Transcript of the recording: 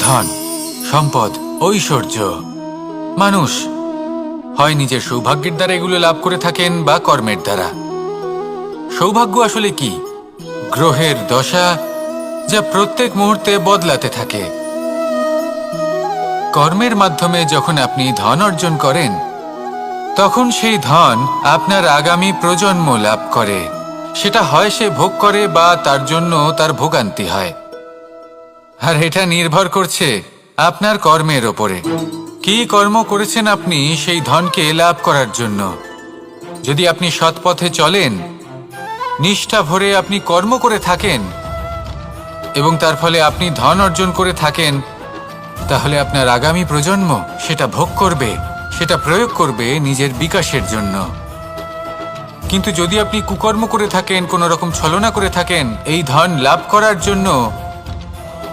ধন, সম্পদ, ঐশ্বর্য। মানুষ হয় নিজের সৌভাগ্যের দ্বারা এগুলো লাভ করে থাকেন বা কর্মের দ্বারা। সৌভাগ্য আসলে কি? গ্রহের দশা, যা প্রত্যেক মুহূর্তে বদলাতে থাকে। কর্মের মাধ্যমে যখন আপনি ধন অর্জন করেন, তখন সেই ধন আপনার আগামী প্রজন্ম লাভ করে। সেটা হয় সে ভোগ করে বা তার জন্য তার ভোগান্তি হয়। আর এটা নির্ভর করছে আপনার কর্মের ওপরে। কি কর্ম করেছেন আপনি সেই ধনকে লাভ করার জন্য? যদি আপনি সৎ পথে চলেন, নিষ্ঠা ভরে আপনি কর্ম করে থাকেন এবং তার ফলে আপনি ধন অর্জন করে থাকেন, তাহলে আপনার আগামী প্রজন্ম সেটা ভোগ করবে, সেটা প্রয়োগ করবে নিজের বিকাশের জন্য। কিন্তু যদি আপনি কুকর্ম করে থাকেন, কোনো রকম ছলনা করে থাকেন এই ধন লাভ করার জন্য,